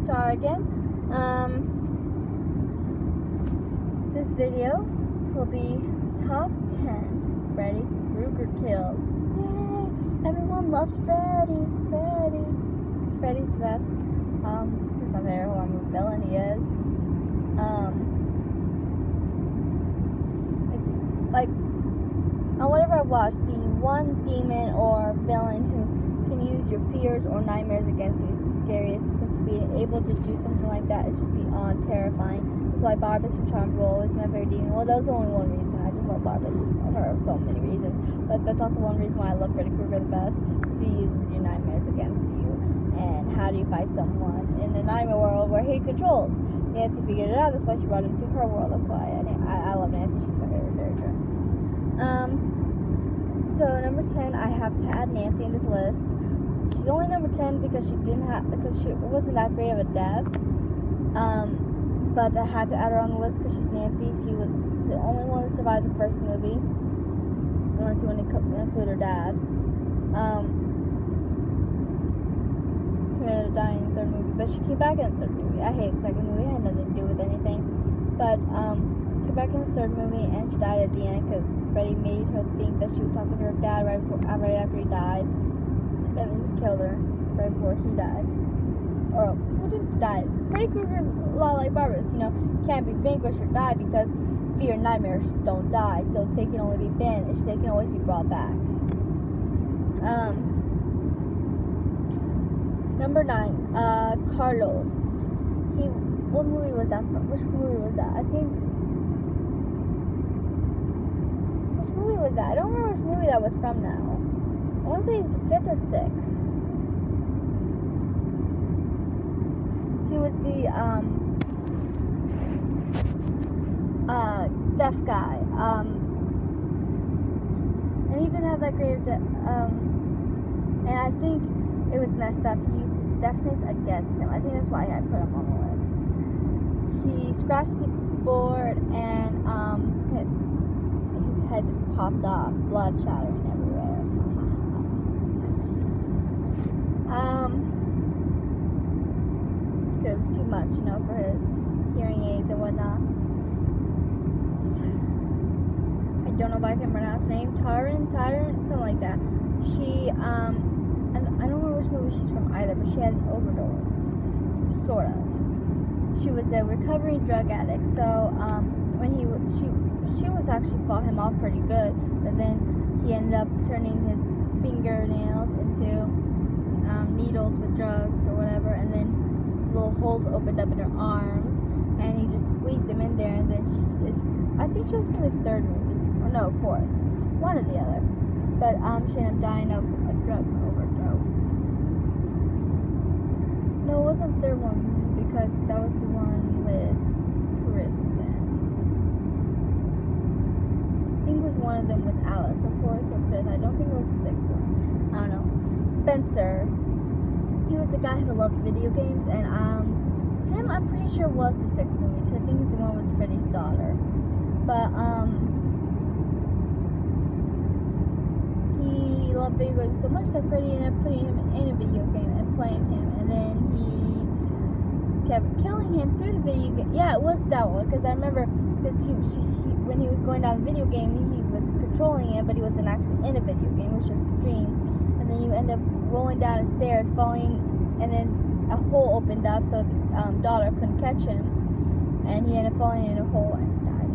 try again. This video will be top 10 Freddy Krueger kills. Yay! Everyone loves Freddy. Freddy's the best. He's my favorite horror movie villain. He is. It's like whatever I watch, the one demon or villain who can use your fears or nightmares against you is the scariest, because to be able to do something like that is just beyond terrifying. That's why Barbara from Charmed will always be my favorite demon. Well, that was only one reason. I just love Barbara for so many reasons. But that's also one reason why I love Freddy Krueger the best, because he uses your nightmares against you. And how do you fight someone in the nightmare world where he controls? Nancy figured it out. That's why she brought him to her world. That's why I love Nancy. She's my favorite character. So number 10, I have to add Nancy in this list. She's only number 10 because she wasn't that great of a death. But I had to add her on the list because she's Nancy. She was the only one that survived the first movie, unless you want to include her dad. He ended up dying in the third movie, but she came back in the third movie. I hate the second movie. It had nothing to do with anything. But came back in the third movie, and she died at the end because Freddy made her think that she was talking to her dad right after he died. And then he killed her right before he died. Or who didn't die? Freddy Krueger is a lot like Barbara's. Can't be vanquished or die because fear and nightmares don't die. So they can only be banished. They can always be brought back. Number 9, Carlos. What movie was that from? Which movie was that? Which movie was that? I don't remember which movie that was from now. I want to say it's the 5th or 6th. He was the, deaf guy. And he didn't have that great of and I think it was messed up. He used his deafness against him. I think that's why I put him on the list. He scratched the board and his head just popped off, blood shattering everywhere. It was too much, for his hearing aids and whatnot. I don't know if I can pronounce her name. Tyrant, something like that. She, I don't remember which movie she's from either, but she had an overdose, sort of. She was a recovering drug addict, so when she was actually fought him off pretty good, but then he ended up turning his fingernails into needles with drugs or whatever, and then little holes opened up in her arms, and he just squeezed them in there, and then I think she was from the third movie, or no, fourth, one or the other, but she ended up dying of a drug overdose. No, it wasn't the third one, because that was the one with Kristen. I think it was one of them with Alice, so fourth or fifth. I don't think it was the sixth one. I don't know. Spencer. He was the guy who loved video games, and him I'm pretty sure was the sixth movie, because I think he's the one with Freddy's daughter. But he loved video games so much that Freddy ended up putting him in a video game and playing him, and then he kept killing him through the video game. Yeah, it was that one, because I remember because when he was going down the video game, he was controlling it, but he wasn't actually in a video game. It was just a stream, and then you end up rolling down the stairs, falling, and then a hole opened up, so the daughter couldn't catch him, and he ended up falling in a hole and died.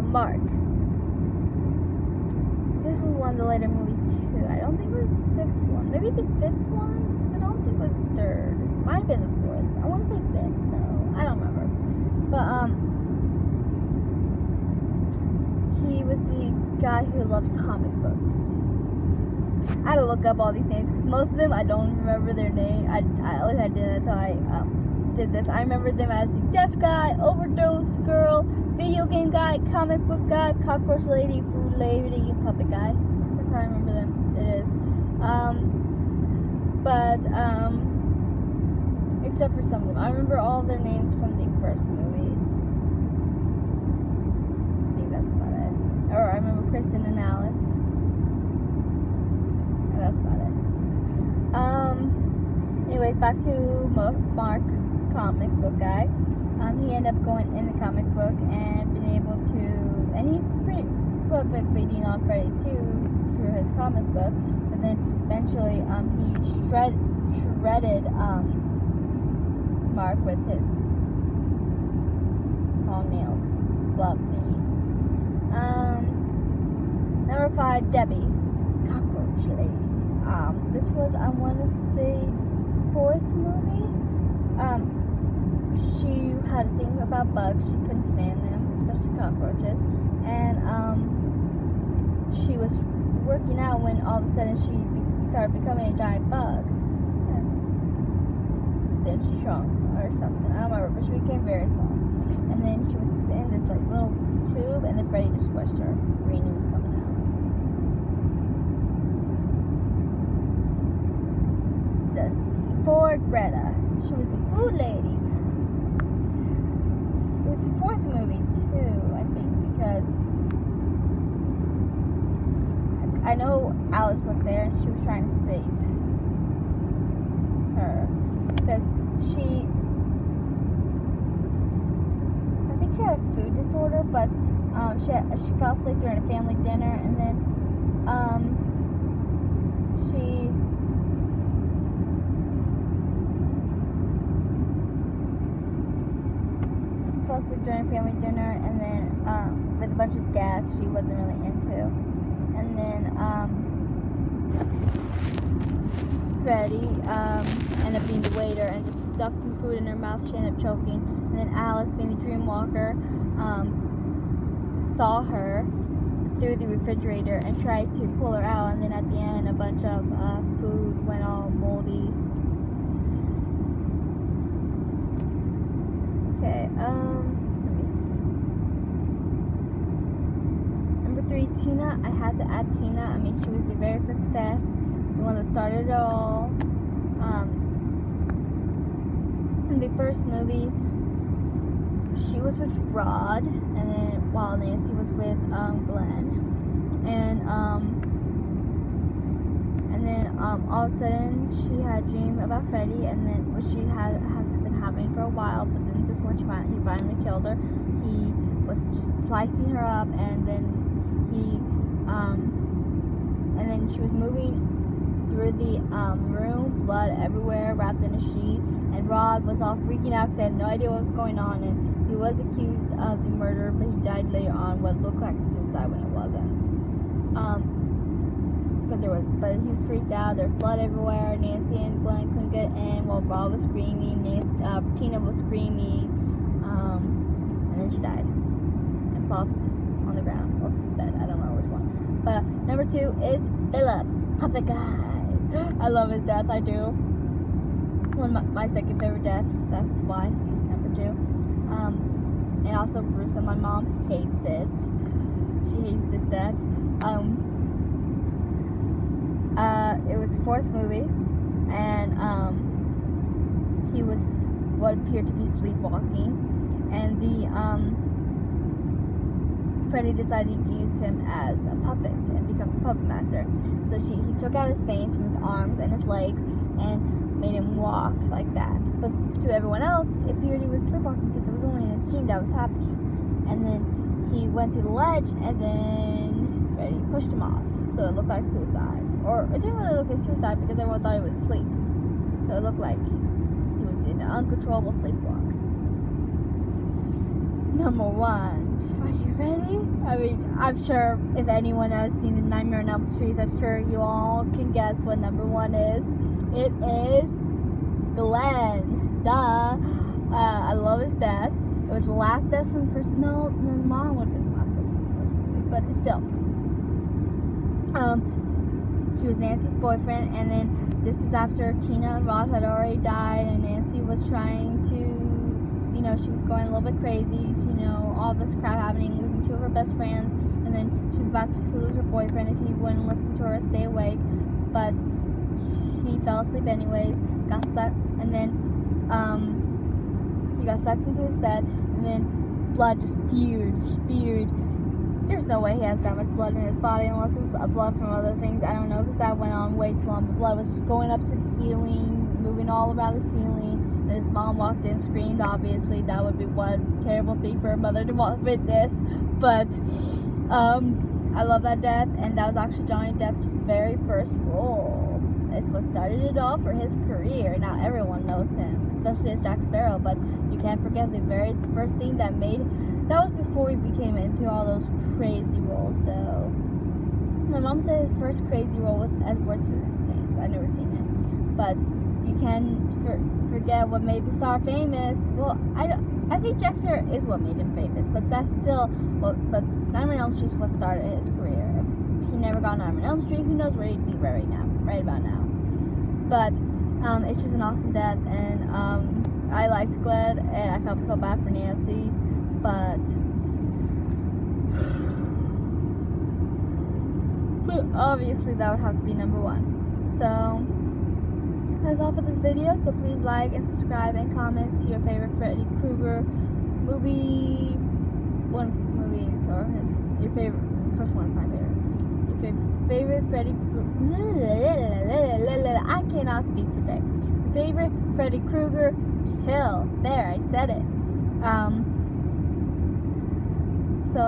Mark. This was one of the later movies too. I don't think it was the sixth one. Maybe the fifth one? Because I don't think it was the third. Might have been the fourth. I want to say fifth though. I don't remember. But he was the guy who loved comic books. I had to look up all these names because most of them I don't remember their name. At least I didn't until I did this. I remember them as the deaf guy, overdose girl, video game guy, comic book guy, cockroach lady, food lady, puppet guy. That's how I remember them. It is. Except for some of them. I remember all of their names from the first movie. I think that's about it. Or I remember Kristen and Alice. And that's about it. anyways, back to Mark, comic book guy. He ended up going in the comic book and being able to, and he put a big beating on Freddy too through his comic book. But then eventually, he shredded Mark with his long nails. Love me. Number 5, Debbie, Cockroach Lady. This was, I want to say, 4th movie. She had a thing about bugs. She couldn't stand them, especially cockroaches. And she was working out when all of a sudden she started becoming a giant bug. And then she shrunk or something. I don't remember, but she became very small. And then she was in this like little tube, and then Freddy just squished her. Green was coming out. For Greta, she was the food lady. It was the 4th movie too, I think, because I know Alice was there and she was trying to save her because I think she had a food disorder, but she fell asleep during a family dinner, and then she fell asleep during family dinner, and then with a bunch of gas she wasn't really into, and then Freddy ended up being the waiter and just stuffed some food in her mouth. She ended up choking, and then Alice, being the dream walker, saw her through the refrigerator and tried to pull her out, and then at the end a bunch of food went all moldy. Okay, let me see. Number 3, Tina. I had to add Tina. I mean, she was the very first death, the one that started it all. In the first movie, she was with Rod, and then while Nancy was with Glenn, and then all of a sudden she had a dream about Freddy, and then which she has been having for a while, but then this one he finally killed her. He was just slicing her up, and then she was moving through the room, blood everywhere, wrapped in a sheet, and Rod was all freaking out because he had no idea what was going on, and he was accused of the murder, but he died later on what looked like suicide when it wasn't. But he freaked out. There was blood everywhere. Nancy and Glenn couldn't get in while Rod was screaming. Tina was screaming, and then she died and flopped on the ground or bed. I don't know which one. But number 2 is Philip, Puppet Guy. I love his death. I do. One of my second favorite deaths. That's why he's number 2. And also Gruesome. My mom hates it. She hates this death. It was the 4th movie, and he was what appeared to be sleepwalking, and Freddy decided to use him as a puppet and become a puppet master. So he took out his veins from his arms and his legs and made him walk like that. But to everyone else, it appeared he was sleepwalking because it was only in his dream that was happening. And then he went to the ledge, and then Freddy pushed him off. So it looked like suicide. Or it didn't really look like suicide because everyone thought he was asleep. So it looked like he was in an uncontrollable sleepwalk. Number 1. Are you ready? I mean, I'm sure if anyone has seen the Nightmare on Elm Street, I'm sure you all can guess what number 1 is. It is Glenn. Duh. I love his death. It was the last death from the first. No, mine would have been the last death from the first movie, but still. He was Nancy's boyfriend, and then this is after Tina and Rod had already died, and Nancy was trying to, she was going a little bit crazy, all this crap happening, losing 2 of her best friends, and then she was about to lose her boyfriend if he wouldn't listen to her, stay awake, but he fell asleep anyways, got sucked, and then he got sucked into his bed, and then blood just spewed. There's no way he has that much blood in his body unless it was blood from other things. I don't know, because that went on way too long. But blood was just going up to the ceiling, moving all around the ceiling. And his mom walked in, screamed, obviously. That would be one terrible thing for a mother to witness. But, I love that death, and that was actually Johnny Depp's very first role. It's what started it all for his career. Now everyone knows him, especially as Jack Sparrow, but you can't forget the very first thing that was before he became into all those crazy roles, though. My mom said his first crazy role was Edward Scissorhands. I've never seen it, but you can forget what made the star famous. Well, I think Jack Sparrow is what made him famous, but that's still but Nightmare on Elm Street is what started his career. If he never got Nightmare on Elm Street, who knows where he'd be right about now. But it's just an awesome death, and I liked Glenn, and I felt so bad for Nancy, but obviously that would have to be number one. So that's all for this video, so please like and subscribe and comment to your favorite Freddy Krueger movie, one of his movies, or your favorite, first one is my favorite, your favorite Freddy I cannot speak today. Your favorite Freddy Krueger kill. There, I said it. So